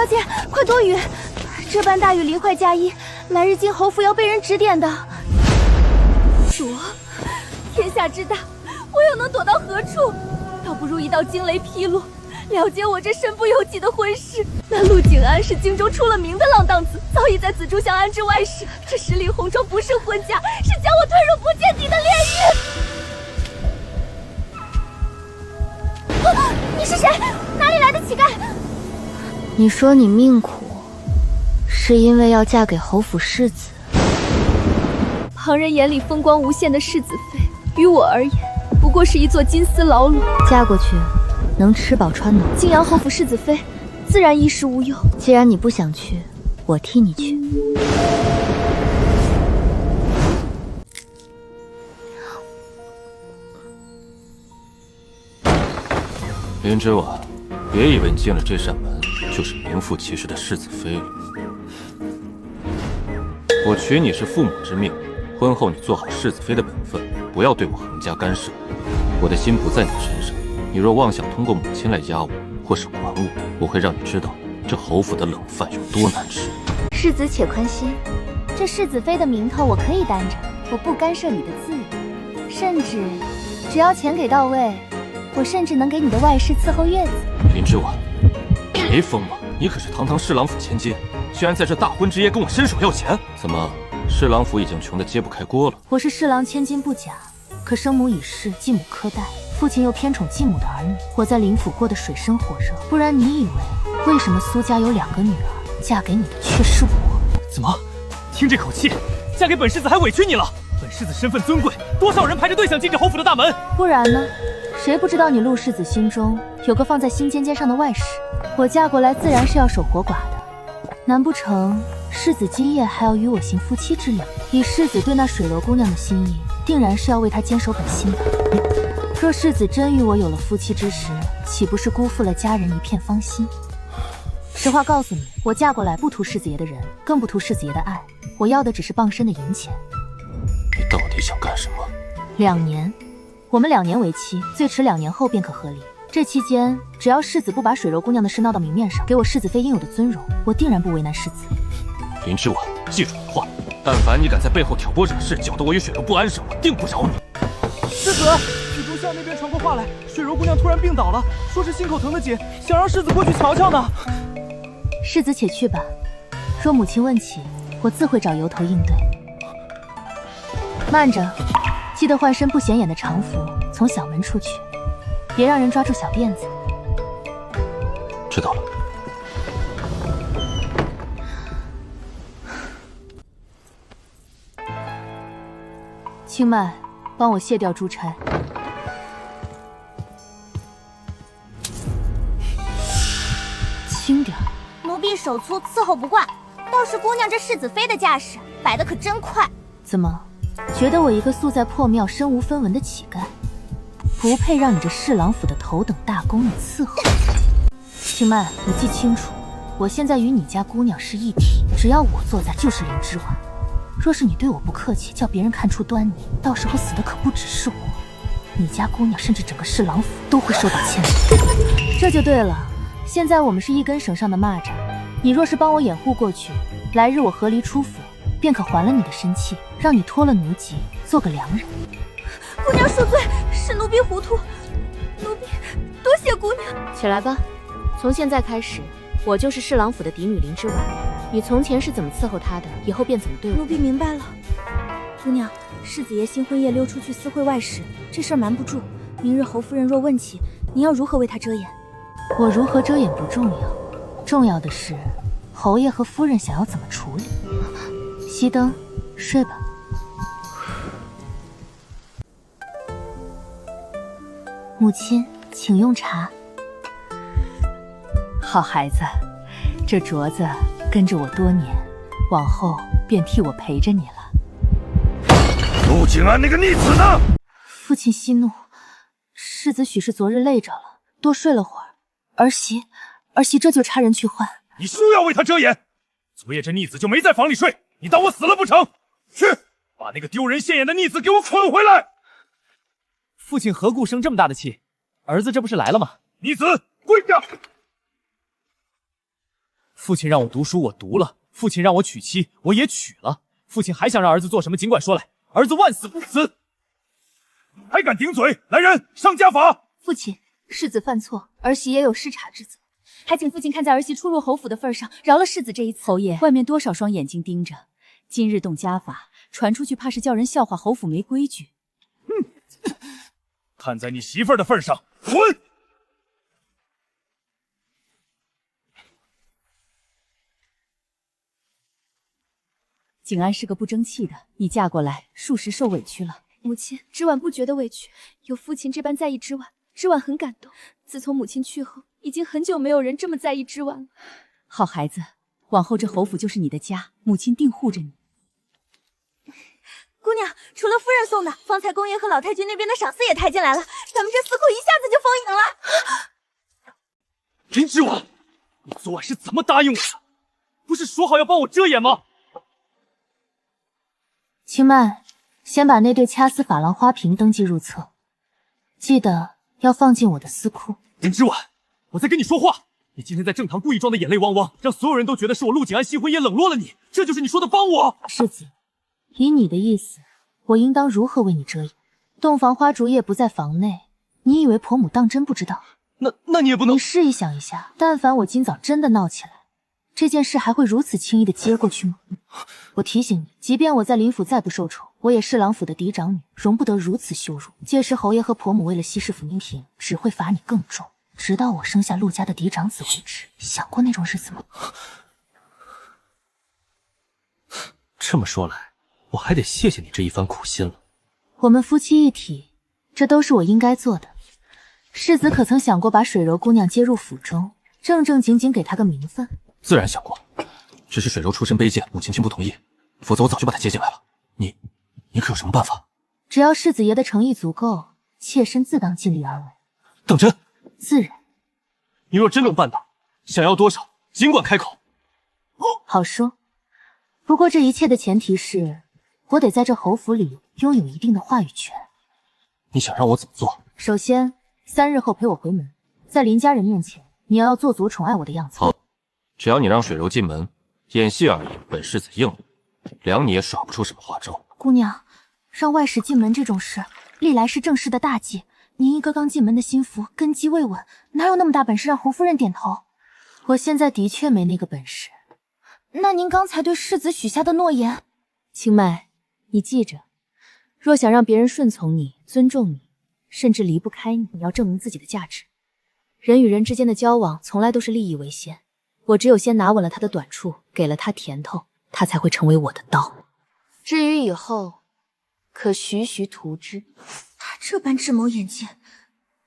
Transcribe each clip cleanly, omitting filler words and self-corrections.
姐，快躲雨！这般大雨临快加衣，来日金侯府要被人指点的。躲！天下之大，我又能躲到何处？倒不如一道惊雷劈落，了结我这身不由己的婚事。那陆景安是京中出了名的浪荡子，早已在紫竹巷安置外室。这十里红妆不是婚嫁，是将我推入不见底的炼狱。啊！你是谁？哪里来的乞丐？你说你命苦，是因为要嫁给侯府世子。旁人眼里风光无限的世子妃，于我而言，不过是一座金丝牢笼。嫁过去，能吃饱穿暖。泾阳侯府世子妃，自然衣食无忧。既然你不想去，我替你去。林之婉，别以为你进了这扇门，就是名副其实的世子妃了。我娶你是父母之命，婚后你做好世子妃的本分，不要对我横加干涉。我的心不在你身上，你若妄想通过母亲来压我，或是管我，我会让你知道这侯府的冷饭有多难吃。世子且宽心，这世子妃的名头我可以担着，我不干涉你的自由，甚至只要钱给到位，我甚至能给你的外室伺候月子。林之婉，你没疯吗？你可是堂堂侍郎府千金，居然在这大婚之夜跟我伸手要钱？怎么，侍郎府已经穷得揭不开锅了？我是侍郎千金不假，可生母已逝，继母苛待，父亲又偏宠继母的儿女，我在林府过得水深火热。不然你以为为什么苏家有2个女儿，嫁给你的却是我？怎么，听这口气，嫁给本世子还委屈你了？本世子身份尊贵，多少人排着队想进这侯府的大门？不然呢？谁不知道你陆世子心中有个放在心尖尖上的外室？我嫁过来自然是要守活寡的，难不成世子今夜还要与我行夫妻之礼？以世子对那水罗姑娘的心意，定然是要为她坚守本心的。若世子真与我有了夫妻之实，岂不是辜负了家人一片芳心？实话告诉你，我嫁过来不图世子爷的人，更不图世子爷的爱，我要的只是傍身的银钱。你到底想干什么？2年，我们2年为期，最迟2年后便可和离。这期间，只要世子不把水柔姑娘的事闹到明面上，给我世子妃应有的尊荣，我定然不为难世子。林之婉，记住我的话，但凡你敢在背后挑拨惹事，搅得我与水柔不安生，我定不饶你。世子，紫竹巷那边传过话来，水柔姑娘突然病倒了，说是心口疼的紧，想让世子过去瞧瞧呢。世子且去吧，若母亲问起，我自会找由头应对。慢着，记得换身不显眼的常服，从小门出去，别让人抓住小辫子。知道了。青麦，帮我卸掉珠钗。轻点儿。奴婢手粗，伺候不惯。倒是姑娘这世子妃的架势摆得可真快。怎么，觉得我一个素在破庙、身无分文的乞丐，不配让你这侍郎府的头等大宫女伺候？青麦，你记清楚，我现在与你家姑娘是一体，只要我坐在，就是林之婉。若是你对我不客气，叫别人看出端倪，到时候死的可不只是我，你家姑娘甚至整个侍郎府都会受到牵连。这就对了，现在我们是一根绳上的蚂蚱，你若是帮我掩护过去，来日我和离出府，便可还了你的身契，让你脱了奴籍，做个良人。姑娘恕罪，是奴婢糊涂，奴婢多谢姑娘。起来吧，从现在开始，我就是侍郎府的嫡女林之婉。你从前是怎么伺候她的，以后便怎么对我。奴婢明白了。姑娘，世子爷新婚夜溜出去私会外室，这事儿瞒不住。明日侯夫人若问起，您要如何为她遮掩？我如何遮掩不重要，重要的是侯爷和夫人想要怎么处理。熄灯，睡吧。母亲，请用茶。好孩子，这镯子跟着我多年，往后便替我陪着你了。陆景安那个逆子呢？父亲息怒，世子许是昨日累着了，多睡了会儿。儿媳这就差人去换。你休要为他遮掩！昨夜这逆子就没在房里睡，你当我死了不成？去，把那个丢人现眼的逆子给我捆回来！父亲何故生这么大的气？儿子这不是来了吗？逆子，跪下！父亲让我读书，我读了；父亲让我娶妻，我也娶了。父亲还想让儿子做什么，尽管说来，儿子万死不辞。还敢顶嘴！来人，上家法！父亲，世子犯错，儿媳也有失察之责，还请父亲看在儿媳出入侯府的份上，饶了世子这一次。侯爷，外面多少双眼睛盯着，今日动家法，传出去怕是叫人笑话侯府没规矩。看在你媳妇儿的份上，滚！景安是个不争气的，你嫁过来，属实受委屈了。母亲，芷婉不觉得委屈，有父亲这般在意芷婉，芷婉很感动。自从母亲去后，已经很久没有人这么在意芷婉了。好孩子，往后这侯府就是你的家，母亲定护着你。姑娘，除了夫人送的，方才公爷和老太君那边的赏赐也抬进来了，咱们这司库一下子就丰盈了。林芷婉，你昨晚是怎么答应我的？不是说好要帮我遮掩吗？青曼，先把那对掐死珐琅花瓶登记入册，记得要放进我的司库。林芷婉，我在跟你说话。你今天在正堂故意装的眼泪汪汪，让所有人都觉得是我陆景安新婚夜冷落了你，这就是你说的帮我？世子，以你的意思，我应当如何为你遮掩？洞房花烛夜不在房内，你以为婆母当真不知道？那你也不能。你试一想一下，但凡我今早真的闹起来，这件事还会如此轻易的接过去吗？我提醒你，即便我在林府再不受宠，我也是郎府的嫡长女，容不得如此羞辱。届时侯爷和婆母为了息事抚宁嫔，只会罚你更重，直到我生下陆家的嫡长子为止。想过那种日子吗？这么说来，我还得谢谢你这一番苦心了。我们夫妻一体，这都是我应该做的。世子可曾想过把水柔姑娘接入府中，正正经经给她个名分？自然想过，只是水柔出身卑贱，母亲不同意，否则我早就把她接进来了。你可有什么办法？只要世子爷的诚意足够，妾身自当尽力而为。等真，自然。你若真能办到，想要多少尽管开口。好说，不过这一切的前提是，我得在这侯府里拥有一定的话语权。你想让我怎么做？首先，3日后陪我回门，在林家人面前，你要做足宠爱我的样子。好，只要你让水柔进门，演戏而已，本世子应了，量你也耍不出什么花招。姑娘，让外使进门这种事，历来是正式的大忌。您一个刚进门的心腹，根基未稳，哪有那么大本事让侯夫人点头？我现在的确没那个本事。那您刚才对世子许下的诺言？青麦，你记着，若想让别人顺从你、尊重你，甚至离不开你，你要证明自己的价值。人与人之间的交往，从来都是利益为先。我只有先拿稳了他的短处，给了他甜头，他才会成为我的刀。至于以后，可徐徐图之。他这般智谋眼见，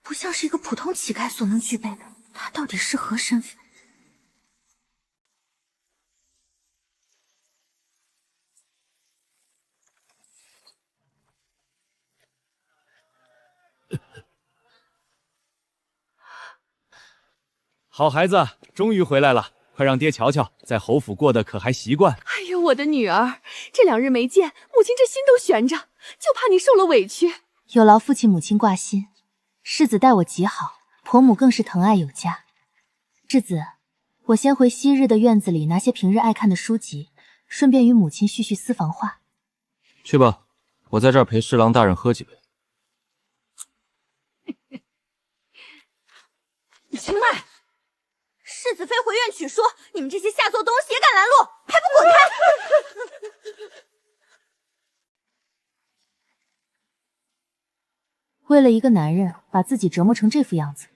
不像是一个普通乞丐所能具备的。他到底是何身份？好孩子，终于回来了，快让爹瞧瞧，在侯府过得可还习惯？哎呦，我的女儿，这2日没见，母亲这心都悬着，就怕你受了委屈。有劳父亲母亲挂心，世子待我极好，婆母更是疼爱有加。质子，我先回昔日的院子里拿些平日爱看的书籍，顺便与母亲叙叙私房话。去吧，我在这儿陪侍郎大人喝几杯。青麦，世子妃回院取书，你们这些下作东西也敢拦路，还不滚开！为了一个男人，把自己折磨成这副样子，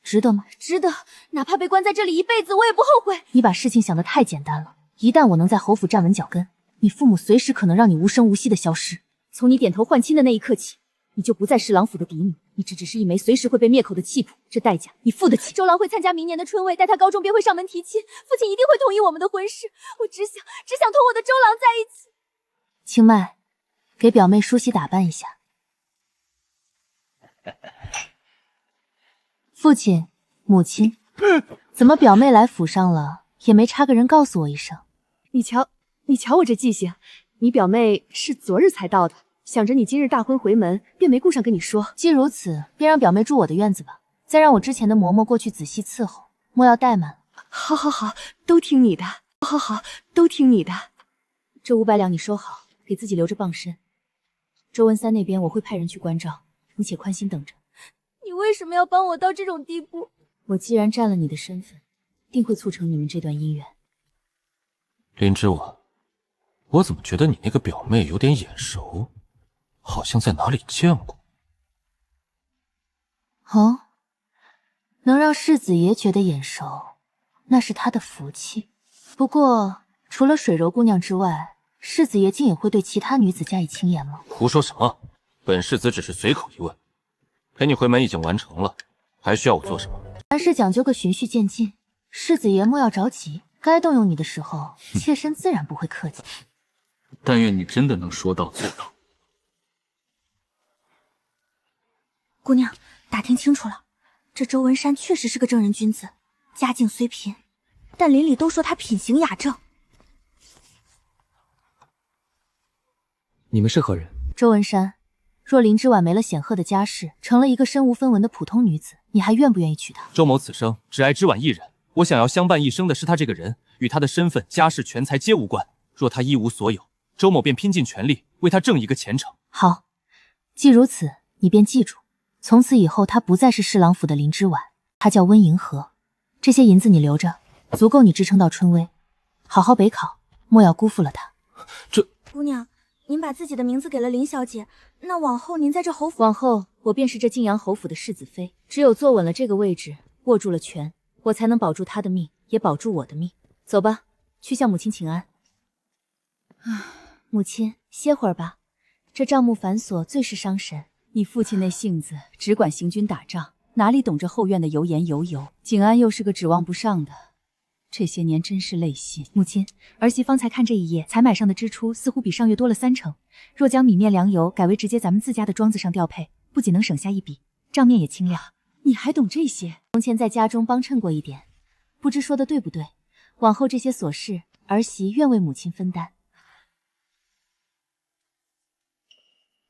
值得吗？值得，哪怕被关在这里一辈子，我也不后悔。你把事情想得太简单了，一旦我能在侯府站稳脚跟，你父母随时可能让你无声无息的消失。从你点头换亲的那一刻起，你就不再是郎府的嫡女，你只是一枚随时会被灭口的弃仆，这代价你付得起。周郎会参加明年的春闱，待他高中便会上门提亲，父亲一定会同意我们的婚事。我只想同我的周郎在一起。青麦，给表妹梳洗打扮一下。父亲，母亲，怎么表妹来府上了，也没差个人告诉我一声？你瞧我这记性，你表妹是昨日才到的，想着你今日大婚回门，便没顾上跟你说。既如此，便让表妹住我的院子吧，再让我之前的嬷嬷过去仔细伺候，莫要怠慢了。好好好，都听你的。好好好，都听你的。这500两你收好，给自己留着傍身。周文三那边我会派人去关照，你且宽心等着。你为什么要帮我到这种地步？我既然占了你的身份，定会促成你们这段姻缘。林之婉，我怎么觉得你那个表妹有点眼熟，好像在哪里见过。哦，能让世子爷觉得眼熟，那是他的福气。不过，除了水柔姑娘之外，世子爷竟也会对其他女子加以轻言吗？胡说什么？本世子只是随口一问。陪你回门已经完成了，还需要我做什么？凡事讲究个循序渐进，世子爷莫要着急，该动用你的时候，妾身自然不会客气。但愿你真的能说到做到。姑娘，打听清楚了，这周文山确实是个正人君子，家境虽贫，但邻里都说他品行雅正。你们是何人？周文山，若林之婉没了显赫的家世，成了一个身无分文的普通女子，你还愿不愿意娶她？周某此生只爱之婉一人，我想要相伴一生的是她这个人，与她的身份、家世、权财皆无关。若她一无所有，周某便拼尽全力为她挣一个前程。好，既如此，你便记住，从此以后她不再是侍郎府的林之婉，她叫温银河。这些银子你留着，足够你支撑到春闱。好好北考，莫要辜负了她。姑娘，您把自己的名字给了林小姐，那往后您在这侯府，往后我便是这晋阳侯府的世子妃，只有坐稳了这个位置，握住了权，我才能保住她的命，也保住我的命。走吧，去向母亲请安。母亲，歇会儿吧，这账目繁琐，最是伤神。你父亲那性子，只管行军打仗，哪里懂这后院的油盐油油？景安又是个指望不上的，这些年真是累心。母亲，儿媳方才看这一夜采买上的支出似乎比上月多了30%，若将米面粮油改为直接咱们自家的庄子上调配，不仅能省下一笔，账面也清亮。你还懂这些？从前在家中帮衬过一点，不知说的对不对？往后这些琐事，儿媳愿为母亲分担。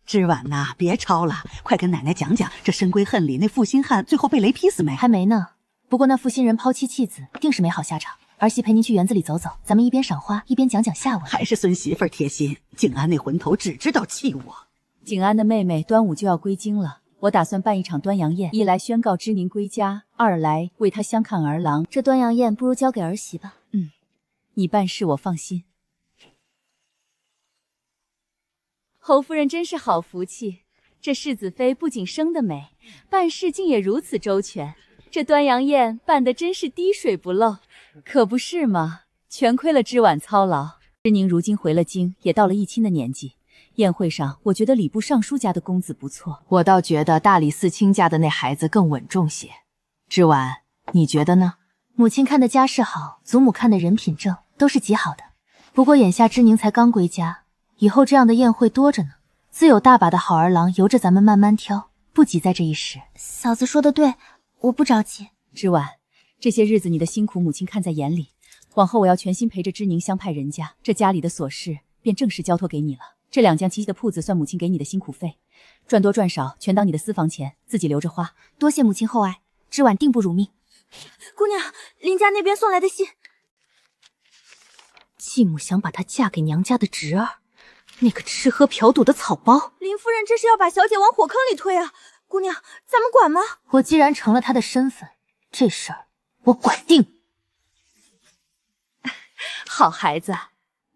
之婉呐，别吵了，快跟奶奶讲讲这深闺恨里那负心汉最后被雷劈死没？还没呢，不过那负心人抛妻弃子，定是没好下场。儿媳陪您去园子里走走，咱们一边赏花一边讲讲下文。还是孙媳妇贴心，景安那混头只知道气我。景安的妹妹端午就要归京了，我打算办一场端阳宴，一来宣告知您归家，二来为她相看儿郎。这端阳宴不如交给儿媳吧。你办事我放心。侯夫人真是好福气，这世子妃不仅生得美，办事竟也如此周全。这端阳宴办得真是滴水不漏，可不是吗？全亏了之婉操劳。知宁如今回了京，也到了议亲的年纪。宴会上，我觉得礼部尚书家的公子不错，我倒觉得大理寺卿家的那孩子更稳重些。之婉，你觉得呢？母亲看的家世好，祖母看的人品正，都是极好的。不过眼下知宁才刚归家，以后这样的宴会多着呢，自有大把的好儿郎由着咱们慢慢挑，不急在这一时。嫂子说的对，我不着急。之婉，这些日子你的辛苦，母亲看在眼里。往后我要全心陪着知宁相派人家，这家里的琐事便正式交托给你了。这2将齐齐的铺子算母亲给你的辛苦费，赚多赚少全当你的私房钱，自己留着花。多谢母亲厚爱，知婉定不辱命。姑娘，林家那边送来的信。继母想把她嫁给娘家的侄儿，那个吃喝嫖赌的草包。林夫人这是要把小姐往火坑里推啊！姑娘，咱们管吗？我既然成了她的身份，这事儿我管定。好孩子，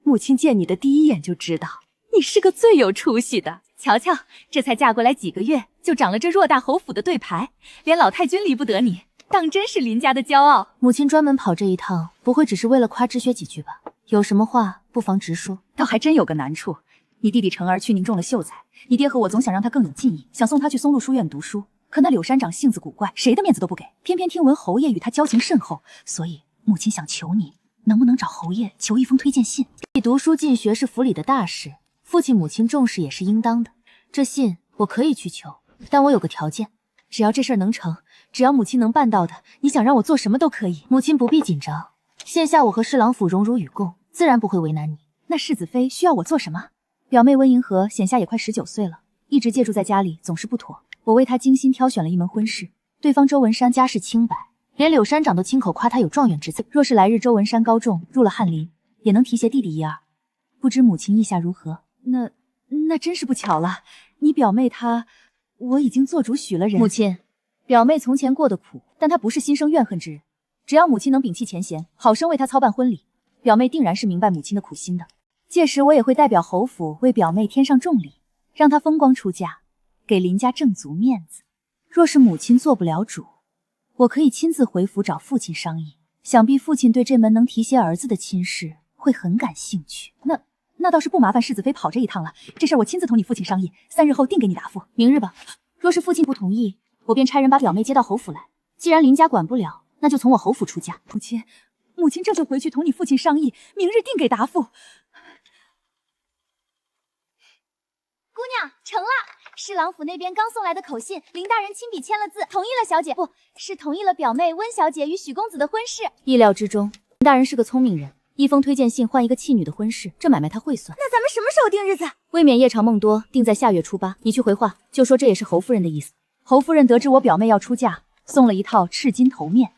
母亲见你的第一眼就知道你是个最有出息的。瞧瞧，这才嫁过来几个月，就长了这偌大侯府的对牌，连老太君离不得你，当真是林家的骄傲。母亲专门跑这一趟，不会只是为了夸知雪几句吧？有什么话不妨直说。倒还真有个难处，你弟弟成儿去宁中了秀才，你爹和我总想让他更有进意，想送他去松鹿书院读书，可那柳山长性子古怪，谁的面子都不给，偏偏听闻侯爷与他交情甚厚，所以母亲想求你，能不能找侯爷求一封推荐信？你读书进学是府里的大事，父亲母亲重视也是应当的。这信我可以去求，但我有个条件，只要这事儿能成，只要母亲能办到的，你想让我做什么都可以。母亲不必紧张，现下我和侍郎府荣辱与共，自然不会为难你。那世子妃需要我做什么？表妹温银河显下也快19岁了，一直借住在家里总是不妥，我为她精心挑选了一门婚事，对方周文山家世清白，连柳山长都亲口夸他有状元之才。若是来日周文山高中入了翰林，也能提携弟弟一二。不知母亲意下如何？那真是不巧了。你表妹她，我已经做主许了人。母亲，表妹从前过得苦，但她不是心生怨恨之人。只要母亲能摒弃前嫌，好生为她操办婚礼，表妹定然是明白母亲的苦心的。届时我也会代表侯府为表妹添上重礼，让她风光出嫁，给林家挣足面子。若是母亲做不了主，我可以亲自回府找父亲商议。想必父亲对这门能提携儿子的亲事会很感兴趣。那倒是不麻烦世子妃跑这一趟了。这事儿我亲自同你父亲商议，3日后定给你答复。明日吧。若是父亲不同意，我便差人把表妹接到侯府来。既然林家管不了，那就从我侯府出嫁。母亲这就回去同你父亲商议，明日定给答复。姑娘，成了！侍郎府那边刚送来的口信，林大人亲笔签了字，同意了小姐，不是同意了表妹温小姐与许公子的婚事。意料之中，林大人是个聪明人，一封推荐信换一个弃女的婚事，这买卖他会算。那咱们什么时候定日子？未免夜长梦多，定在下月初8。你去回话，就说这也是侯夫人的意思。侯夫人得知我表妹要出嫁，送了一套赤金头面，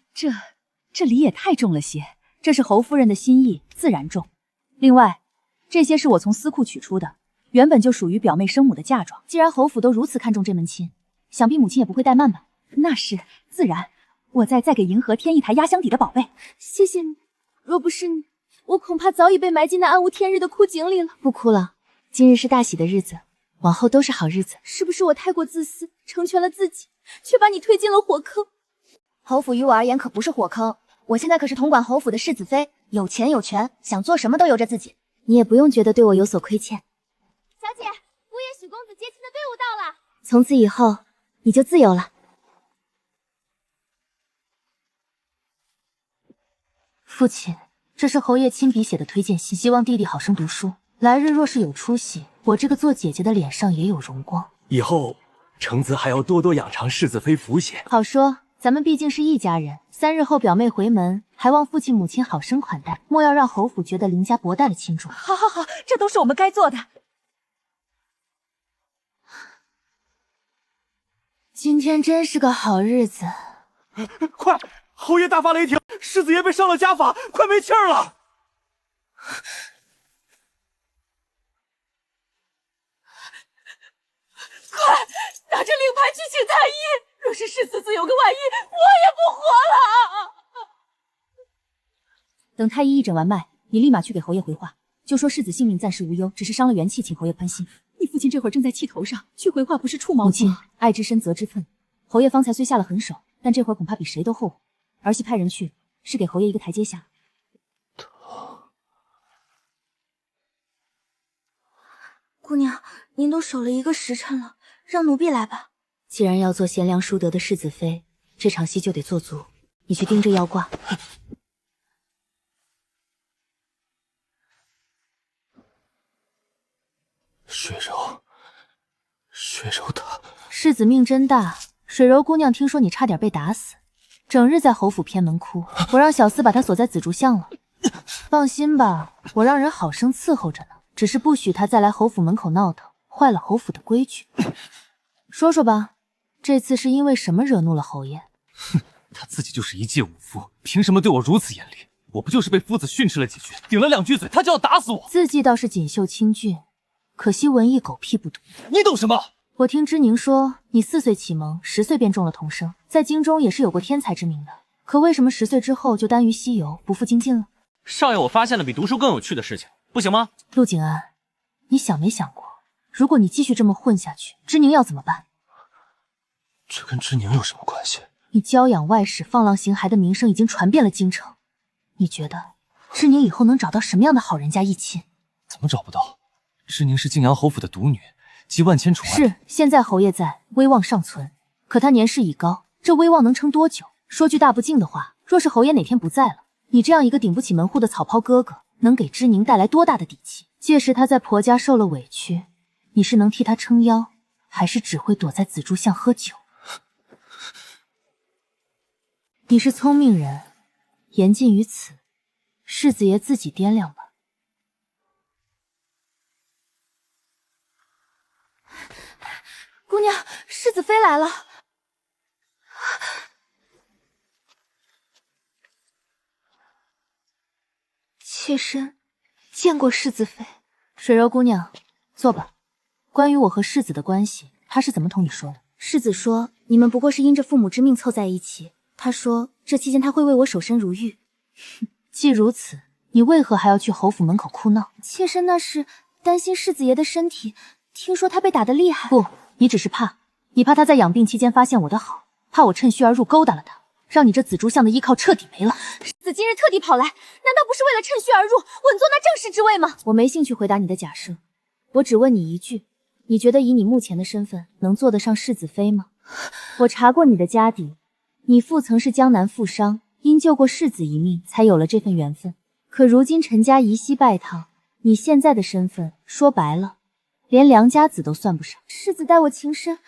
这礼也太重了些。这是侯夫人的心意，自然重。另外，这些是我从司库取出的，原本就属于表妹生母的嫁妆。既然侯府都如此看重这门亲，想必母亲也不会怠慢吧？那是自然。我再给银河添一台压箱底的宝贝。谢谢你，若不是你，我恐怕早已被埋进那暗无天日的枯井里了。不哭了，今日是大喜的日子，往后都是好日子。是不是我太过自私，成全了自己，却把你推进了火坑？侯府于我而言可不是火坑，我现在可是统管侯府的世子妃，有钱有权，想做什么都由着自己。你也不用觉得对我有所亏欠。小姐，姑爷许公子接亲的队伍到了。从此以后，你就自由了。父亲，这是侯爷亲笔写的推荐信，希望弟弟好生读书，来日若是有出息，我这个做姐姐的脸上也有荣光。以后橙子还要多多养尝世子妃福血。好说，咱们毕竟是一家人。3日后表妹回门，还望父亲母亲好生款待，莫要让侯府觉得林家薄待了亲重。好，这都是我们该做的。今天真是个好日子。快，侯爷大发雷霆，世子爷被上了家法，快没气儿了。快拿着令牌去请太医，若是世子自有个万一，我也不活了。等太医一诊完脉，你立马去给侯爷回话，就说世子性命暂时无忧，只是伤了元气，请侯爷宽心。你父亲这会儿正在气头上，去回话不是触毛。母亲爱之深责之分，侯爷方才虽下了狠手，但这会儿恐怕比谁都后悔。儿媳派人去，是给侯爷一个台阶下。姑娘，您都守了1个时辰了，让奴婢来吧。既然要做贤良淑德的世子妃，这场戏就得做足。你去盯着腰挂。水柔她世子命真大，水柔姑娘听说你差点被打死，整日在侯府偏门哭，我让小厮把她锁在紫竹巷了。放心吧，我让人好生伺候着呢，只是不许她再来侯府门口闹腾，坏了侯府的规矩。说说吧，这次是因为什么惹怒了侯爷？哼，他自己就是一介武夫，凭什么对我如此严厉？我不就是被夫子训斥了几句，顶了2句嘴，他就要打死我？字迹倒是锦绣清俊，可惜文艺狗屁不读。你懂什么？我听知宁说，你4岁启蒙，10岁便中了童生，在京中也是有过天才之名的。可为什么10岁之后就耽于西游，不复精进了？少爷，我发现了比读书更有趣的事情，不行吗？陆景安，你想没想过，如果你继续这么混下去，知宁要怎么办？这跟知宁有什么关系？你娇养外室、放浪形骸的名声已经传遍了京城，你觉得知宁以后能找到什么样的好人家一亲？怎么找不到？知宁是晋阳侯府的独女，集万千宠爱。是，现在侯爷在，威望尚存，可他年事已高，这威望能撑多久？说句大不敬的话，若是侯爷哪天不在了，你这样一个顶不起门户的草袍哥哥，能给知宁带来多大的底气？届时他在婆家受了委屈，你是能替他撑腰，还是只会躲在紫竹巷喝酒？你是聪明人，言尽于此，世子爷自己掂量吧。姑娘，世子妃来了。妾身见过世子妃。水柔姑娘，坐吧。关于我和世子的关系，他是怎么同你说的？世子说你们不过是因着父母之命凑在一起。他说这期间他会为我守身如玉。既如此，你为何还要去侯府门口哭闹？妾身那是担心世子爷的身体，听说他被打得厉害。不，你只是怕，你怕他在养病期间发现我的好，怕我趁虚而入勾搭了他，让你这紫竹巷的依靠彻底没了。世子今日特地跑来，难道不是为了趁虚而入，稳坐那正室之位吗？我没兴趣回答你的假设，我只问你一句，你觉得以你目前的身份，能做得上世子妃吗？我查过你的家底，你父曾是江南富商，因救过世子一命，才有了这份缘分。可如今陈家宜夕拜堂，你现在的身份，说白了，连良家子都算不上。世子待我情深，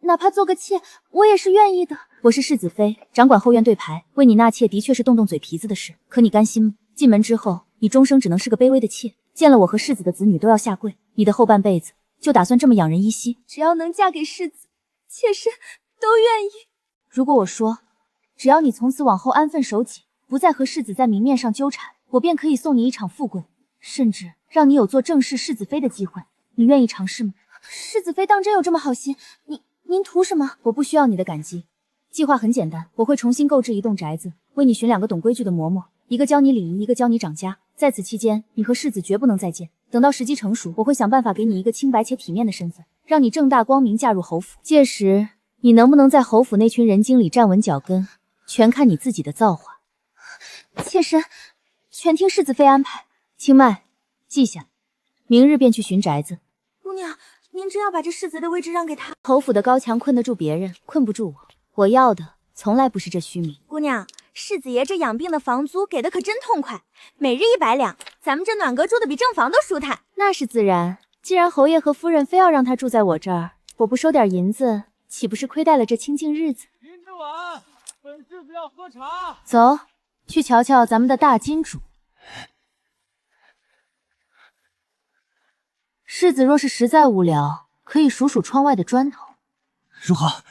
哪怕做个妾，我也是愿意的。我是世子妃，掌管后院对牌，为你纳妾的确是动动嘴皮子的事，可你甘心吗？进门之后，你终生只能是个卑微的妾，见了我和世子的子女都要下跪，你的后半辈子就打算这么养人依稀？只要能嫁给世子，妾身都愿意。如果我说，只要你从此往后安分守己，不再和世子在明面上纠缠，我便可以送你一场富贵，甚至让你有做正室世子妃的机会，你愿意尝试吗？世子妃当真有这么好心？您图什么？我不需要你的感激。计划很简单，我会重新购置一栋宅子，为你寻2个懂规矩的嬷嬷，一个教你礼仪，一个教你长家。在此期间，你和世子绝不能再见。等到时机成熟，我会想办法给你一个清白且体面的身份，让你正大光明嫁入侯府。届时，你能不能在侯府那群人精里站稳脚跟，全看你自己的造化。妾身全听世子妃安排。青麦，记下，明日便去寻宅子。姑娘，您真要把这世子的位置让给他？侯府的高墙困得住别人，困不住我。我要的从来不是这虚名。姑娘，世子爷这养病的房租给的可真痛快，每日100两，咱们这暖阁住的比正房都舒坦。那是自然，既然侯爷和夫人非要让他住在我这儿，我不收点银子，岂不是亏待了这清静日子？林之婉，本世子要喝茶。走，去瞧瞧咱们的大金主。世子若是实在无聊，可以数数窗外的砖头。如何？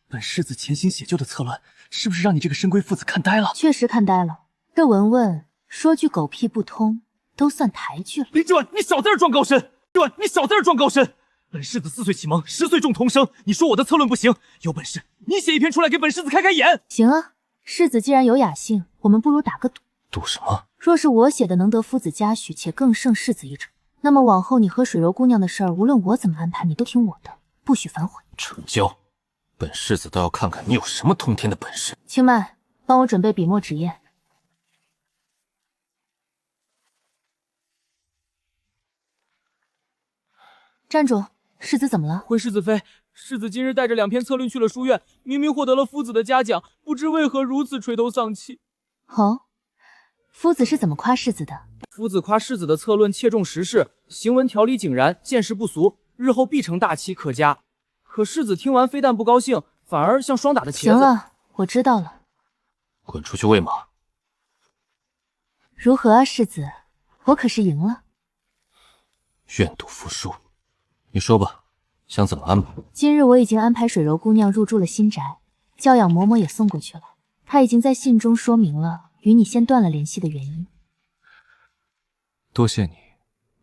本世子潜心写就的策论，是不是让你这个深闺父子看呆了？确实看呆了。这文文说句狗屁不通，都算抬举了。林之婉，你少在这装高深！之婉，你少在这装高深！本世子4岁启蒙，10岁中童生。你说我的策论不行，有本事你写一篇出来给本世子开开眼。行啊，世子既然有雅兴，我们不如打个赌。赌什么？若是我写的能得夫子嘉许，且更胜世子一筹，那么往后你和水柔姑娘的事儿，无论我怎么安排，你都听我的，不许反悔。成交。本世子倒要看看你有什么通天的本事。青曼，帮我准备笔墨纸砚。站住！世子怎么了？回世子妃，世子今日带着2篇策论去了书院，明明获得了夫子的嘉奖，不知为何如此垂头丧气。哦，夫子是怎么夸世子的？夫子夸世子的策论切中时事，行文条理井然，见识不俗，日后必成大器可嘉。可世子听完非但不高兴，反而像霜打的茄子。行了，我知道了。滚出去喂马。如何啊，世子？我可是赢了。愿赌服输。你说吧，想怎么安排？今日我已经安排水柔姑娘入住了新宅，教养嬷嬷也送过去了。她已经在信中说明了与你先断了联系的原因。多谢你，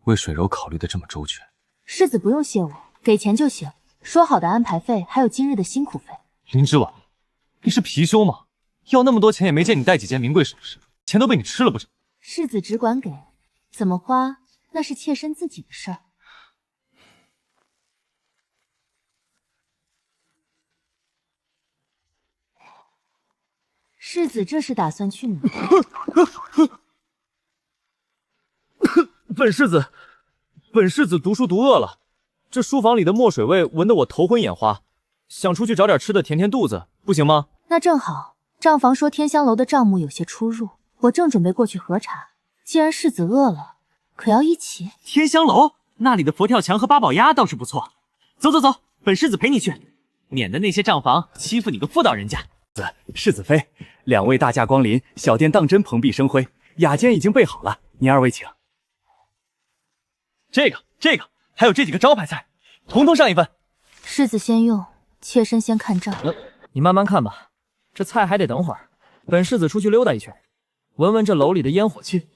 为水柔考虑的这么周全。世子不用谢我，给钱就行。说好的安排费，还有今日的辛苦费。林之婉，你是貔貅吗？要那么多钱也没见你带几件名贵首饰，钱都被你吃了不成？世子只管给，怎么花那是妾身自己的事儿。世子这是打算去哪？本世子读书读饿了，这书房里的墨水味闻得我头昏眼花，想出去找点吃的填填肚子，不行吗？那正好，账房说天香楼的账目有些出入，我正准备过去核查。既然世子饿了，可要一起？天香楼那里的佛跳墙和八宝鸭倒是不错，走走走，本世子陪你去，免得那些账房欺负你个妇道人家。世子妃，2位大驾光临，小店当真蓬荜生辉，雅间已经备好了，您2位请。这个，还有这几个招牌菜，统统上一份。世子先用，妾身先看账。你慢慢看吧，这菜还得等会儿。本世子出去溜达一圈，闻闻这楼里的烟火气。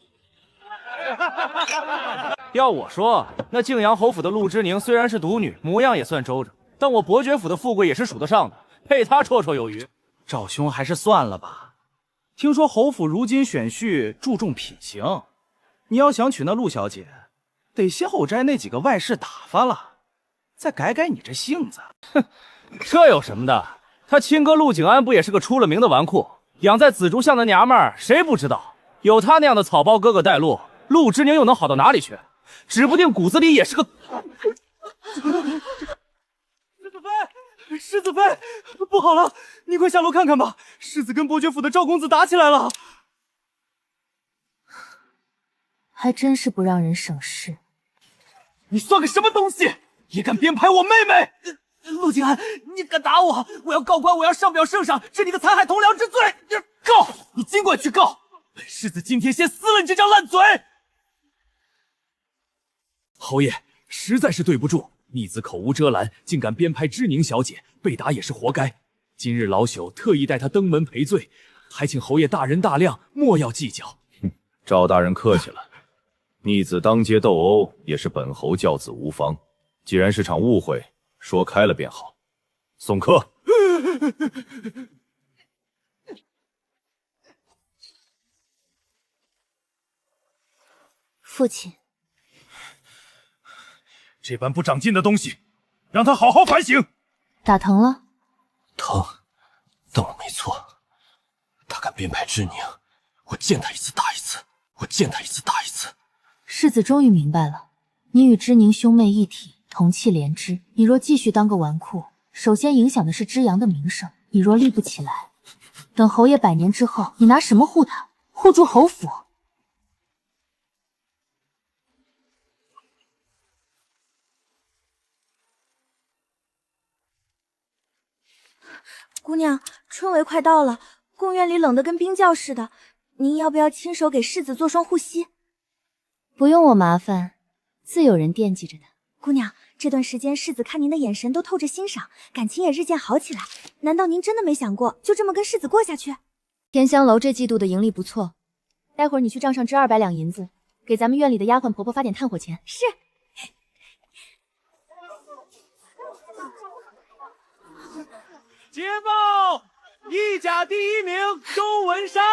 要我说，那泾阳侯府的陆之宁虽然是独女，模样也算周正，但我伯爵府的富贵也是数得上的，配她绰绰有余。赵兄还是算了吧。听说侯府如今选婿注重品行，你要想娶那陆小姐，得先后摘那几个外室打发了，再改改你这性子。哼，这有什么的？他亲哥陆景安不也是个出了名的纨绔？养在紫竹巷的娘们儿，谁不知道？有他那样的草包哥哥带路，陆之宁又能好到哪里去？指不定骨子里也是个……世子妃，不好了，你快下楼看看吧，世子跟伯爵府的赵公子打起来了。还真是不让人省事。你算个什么东西，也敢编排我妹妹？陆景安，你敢打我，我要告官，我要上表圣上，治你个残害同僚之罪。告你尽管去告，本世子今天先撕了你这张烂嘴。侯爷，实在是对不住，逆子口无遮拦，竟敢编排知宁小姐，被打也是活该。今日老朽特意带她登门赔罪，还请侯爷大人大量，莫要计较。赵大人客气了，逆子当街斗殴也是本侯教子无方，既然是场误会，说开了便好。送客。父亲，这般不长进的东西，让他好好反省。打疼了？疼，但我没错。他敢编排知宁，我见他一次打一次，我见他一次打一次。世子终于明白了，你与知宁兄妹一体，同气连枝。你若继续当个纨绔，首先影响的是知阳的名声。你若立不起来，等侯爷100年之后，你拿什么护他？护住侯府？姑娘，春闱快到了，宫院里冷得跟冰窖似的，您要不要亲手给世子做双护膝？不用我麻烦，自有人惦记着的。姑娘，这段时间世子看您的眼神都透着欣赏，感情也日渐好起来。难道您真的没想过就这么跟世子过下去？天香楼这季度的盈利不错，待会儿你去账上支200两银子，给咱们院里的丫鬟婆婆发点炭火钱。是。捷报！1甲第1名周文山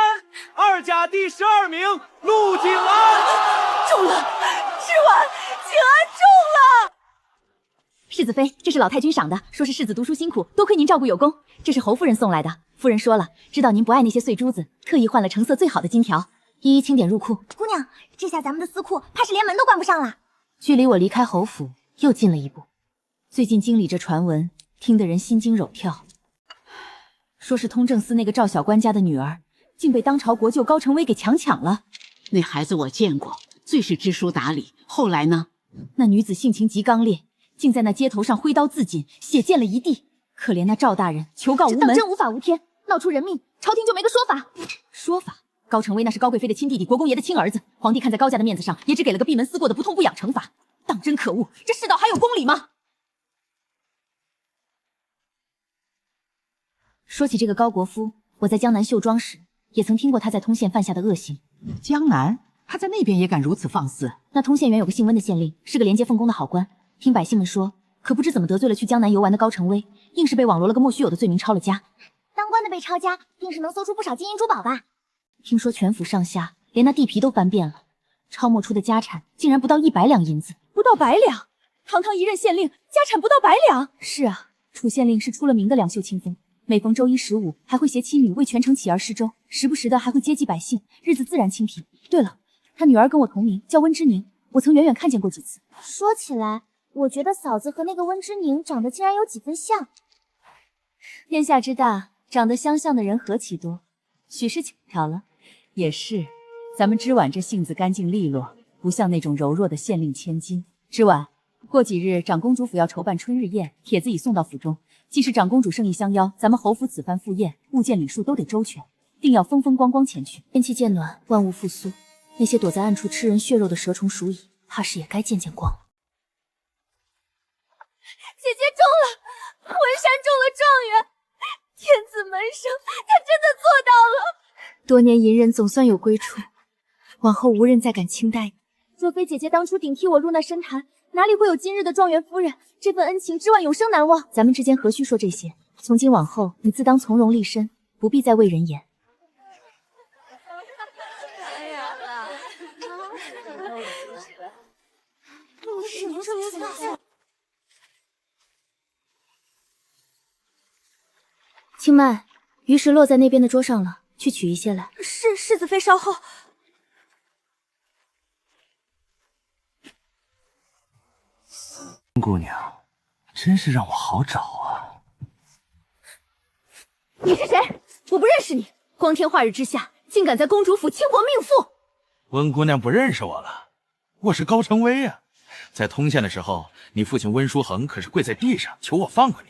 ，2甲第12名陆景安。中了，之晚景安中了。世子妃，这是老太君赏的，说是世子读书辛苦，多亏您照顾有功。这是侯夫人送来的，夫人说了，知道您不爱那些碎珠子，特意换了成色最好的金条，一一清点入库。姑娘，这下咱们的私库怕是连门都关不上了。距离我离开侯府又近了一步。最近经理这传闻，听得人心惊肉跳。说是通政司那个赵小官家的女儿，竟被当朝国舅高成威给强抢了。那孩子我见过，最是知书达理。后来呢？那女子性情极刚烈，竟在那街头上挥刀自尽，血溅了一地。可怜那赵大人求告无门，当真无法无天，闹出人命，朝廷就没个说法。说法？高成威那是高贵妃的亲弟弟，国公爷的亲儿子，皇帝看在高家的面子上，也只给了个闭门思过的不痛不痒惩罚。当真可恶，这世道还有公理吗？说起这个高国夫，我在江南绣庄时，也曾听过他在通县犯下的恶行。江南？他在那边也敢如此放肆？那通县原有个姓温的县令，是个廉洁奉公的好官，听百姓们说，可不知怎么得罪了去江南游玩的高成威，硬是被网罗了个莫须有的罪名抄了家。当官的被抄家，定是能搜出不少金银珠宝吧？听说全府上下连那地皮都翻遍了，抄没出的家产竟然不到100两银子。不到100两？堂堂一任县令，家产不到100两？是啊，楚县令是出了名的两袖清风。每逢周一、15，还会携妻女为全城乞儿施粥，时不时的还会接济百姓，日子自然清贫。对了，他女儿跟我同名，叫温之宁，我曾远远看见过几次。说起来，我觉得嫂子和那个温之宁长得竟然有几分像。天下之大，长得相像的人何其多，许是巧了。也是，咱们之婉这性子干净利落，不像那种柔弱的县令千金。之婉，过几日长公主府要筹办春日宴，帖子已送到府中。既是长公主盛意相邀，咱们侯府此番赴宴，物件礼数都得周全，定要风风光光前去。天气渐暖，万物复苏，那些躲在暗处吃人血肉的蛇虫鼠蚁，怕是也该见见光了。姐姐中了，文山中了状元，天子门生，她真的做到了。多年隐忍总算有归处，往后无人再敢轻待你。若非姐姐当初顶替我入那深潭，哪里会有今日的状元夫人？这份恩情之晚永生难忘。咱们之间何须说这些？从今往后，你自当从容立身，不必再为人言。青麦，鱼食落在那边的桌上了，去取一些来。是，世子妃稍后。姑娘，真是让我好找啊！你是谁？我不认识你。光天化日之下，竟敢在公主府轻活命妇！温姑娘不认识我了，我是高成威啊。在通县的时候，你父亲温书恒可是跪在地上求我放过你。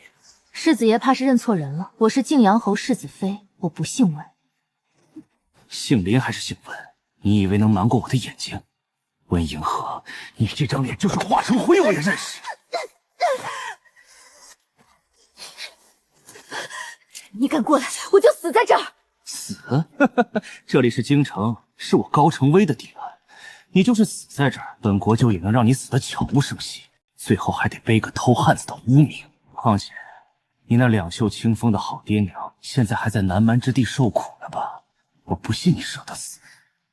世子爷怕是认错人了，我是泾阳侯世子妃，我不姓温。姓林还是姓温？你以为能瞒过我的眼睛？温银河，你这张脸就是华成辉，我也认识。你敢过来，我就死在这儿！死？这里是京城，是我高成威的地盘。你就是死在这儿，本国就也能让你死得悄无声息，最后还得背个偷汉子的污名。况且，你那两袖清风的好爹娘，现在还在南蛮之地受苦呢吧？我不信你舍得死。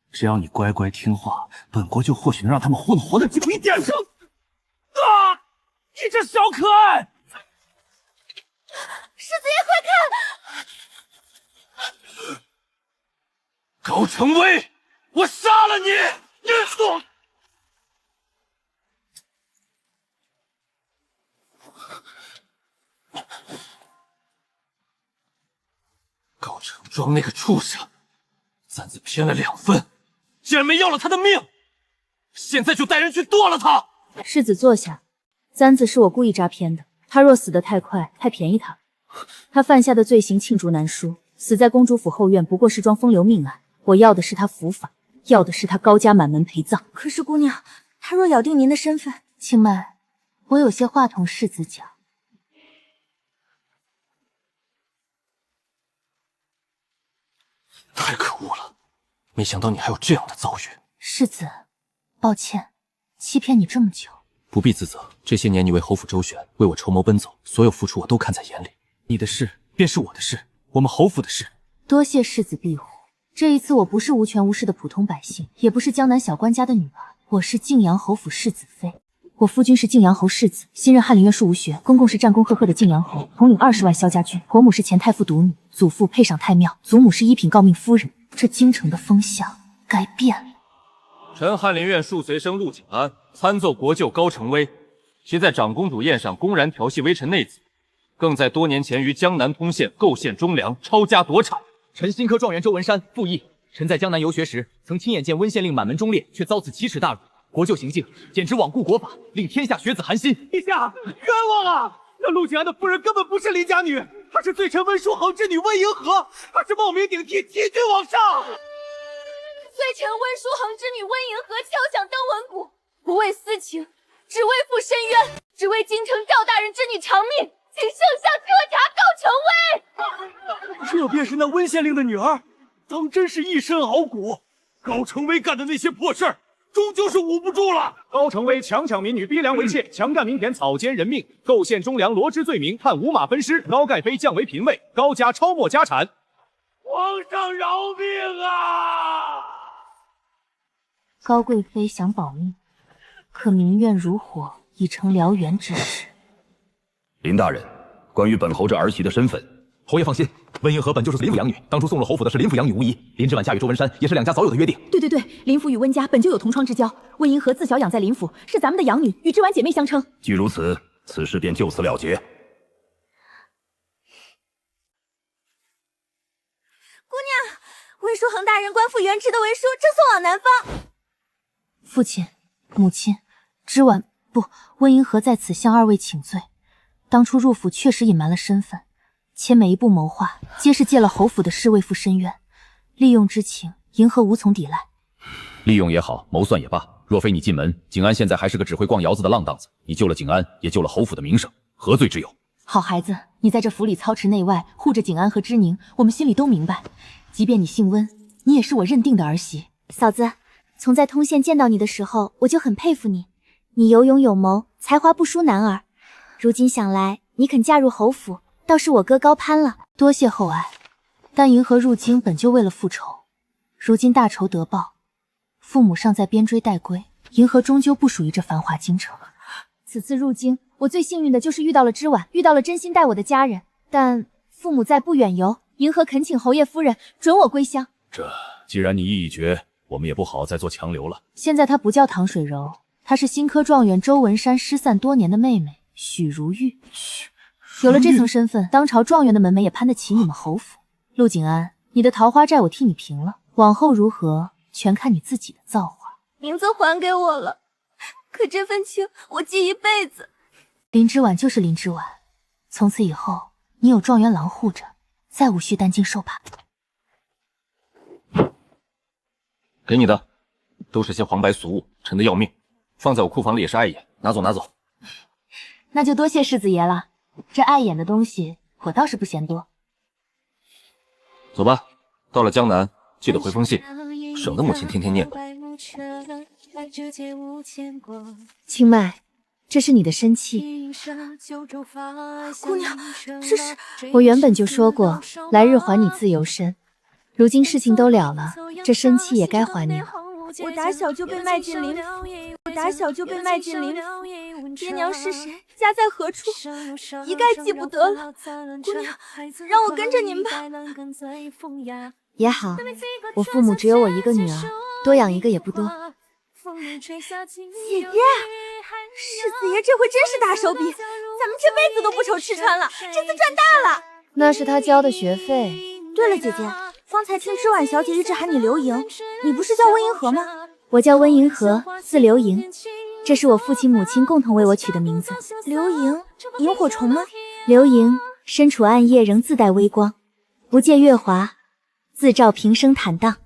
只要你乖乖听话，本国就或许能让他们活得久一点。生啊！你这小可爱！世子爷，快看！高成威，我杀了你！高成庄那个畜生，簪子偏了2分。竟然没要了他的命，现在就带人去剁了他！世子坐下，簪子是我故意扎偏的，他若死得太快，太便宜他了。他犯下的罪行罄竹难书，死在公主府后院不过是桩风流命案。我要的是他伏法，要的是他高家满门陪葬。可是姑娘，他若咬定您的身份，青麦，我有些话同世子讲。太可恶了！没想到你还有这样的遭遇。世子，抱歉，欺骗你这么久。不必自责，这些年你为侯府周旋，为我筹谋奔走，所有付出我都看在眼里。你的事便是我的事，我们侯府的事。多谢世子庇护。这一次我不是无权无势的普通百姓，也不是江南小官家的女儿，我是泾阳侯府世子妃。我夫君是泾阳侯世子，新任翰林院庶务学，公公是战功赫赫的泾阳侯，统领20万萧家军，婆母是前太傅独女，祖父配赏太庙，祖母是一品诰命夫人。这京城的风向该变了。臣翰林院庶随生陆景安参奏国舅高成威，其在长公主宴上公然调戏微臣内子，更在多年前于江南通县构陷忠良，抄家夺产。臣新科状元周文山复议，臣在江南游学时，曾亲眼见温县令满门忠烈，却遭此奇耻大辱，国舅行径简直罔顾国法，令天下学子寒心。陛下，冤枉啊！那陆景安的夫人根本不是林家女，她是罪臣温书恒之女温银河，她是冒名顶替，欺君罔上。罪臣温书恒之女温银河敲响登文鼓，不为私情，只为赴深渊，只为京城赵大人之女偿命，请圣上彻查高成威。这便是那温县令的女儿，当真是一身傲骨。高成威干的那些破事儿，终究是捂不住了。高成威强抢民女，逼良为妾，强占民田，草菅人命，构陷忠良，罗织罪名，判五马分尸。高盖妃降为嫔尉，高家抄没家产。皇上饶命啊！高贵妃想保命，可民怨如火，已成燎原之势。林大人，关于本侯这儿媳的身份，侯爷放心，温银河本就是林府养女，当初送入侯府的是林府养女无疑。林之婉嫁与周文山，也是两家早有的约定。对，林府与温家本就有同窗之交，温银河自小养在林府，是咱们的养女，与之婉姐妹相称。既如此，此事便就此了结。姑娘，温书恒大人官复原职的文书正送往南方。父亲、母亲，之婉不，温银河在此向二位请罪。当初入府确实隐瞒了身份，且每一步谋划皆是借了侯府的事为赴深渊，利用之情，银河无从抵赖。利用也好，谋算也罢，若非你进门，景安现在还是个只会逛窑子的浪荡子。你救了景安，也救了侯府的名声，何罪之有？好孩子，你在这府里操持内外，护着景安和芝宁，我们心里都明白。即便你姓温，你也是我认定的儿媳。嫂子，从在通县见到你的时候，我就很佩服你，你有勇有谋，才华不输男儿。如今想来，你肯嫁入侯府，倒是我哥高攀了。多谢厚爱，但银河入京本就为了复仇，如今大仇得报，父母尚在边追待归，银河终究不属于这繁华京城。此次入京，我最幸运的就是遇到了之婉，遇到了真心待我的家人。但父母在不远游，银河恳请侯爷夫人准我归乡。这既然你意已决，我们也不好再做强留了。现在她不叫唐水柔，她是新科状元周文山失散多年的妹妹许如玉。有了这层身份，当朝状元的门楣也攀得起你们侯府。陆景安，你的桃花债我替你平了，往后如何，全看你自己的造化。名字还给我了，可这份情我记一辈子。林之婉就是林之婉，从此以后你有状元郎护着，再无需担惊受怕。给你的都是些黄白俗物，沉得要命，放在我库房里也是碍眼，拿走拿走。那就多谢世子爷了，这碍眼的东西我倒是不嫌多。走吧，到了江南记得回封信，省得母亲天天念叨。青麦，这是你的身契。姑娘，这是……我原本就说过，来日还你自由身。如今事情都了了，这身契也该还你了。我打小就被卖进林府，爹娘是谁，家在何处，一概记不得了。姑娘，让我跟着您吧。也好，我父母只有我一个女儿，多养一个也不多。姐姐，世子爷这回真是大手笔，咱们这辈子都不愁吃穿了，这次赚大了。那是他交的学费。对了，姐姐，方才听之婉小姐一直喊你刘莹，你不是叫温银河吗？我叫温银河，字刘莹，这是我父亲母亲共同为我取的名字。刘莹，萤火虫吗？刘莹身处暗夜仍自带微光，不借月华，自照平生坦荡。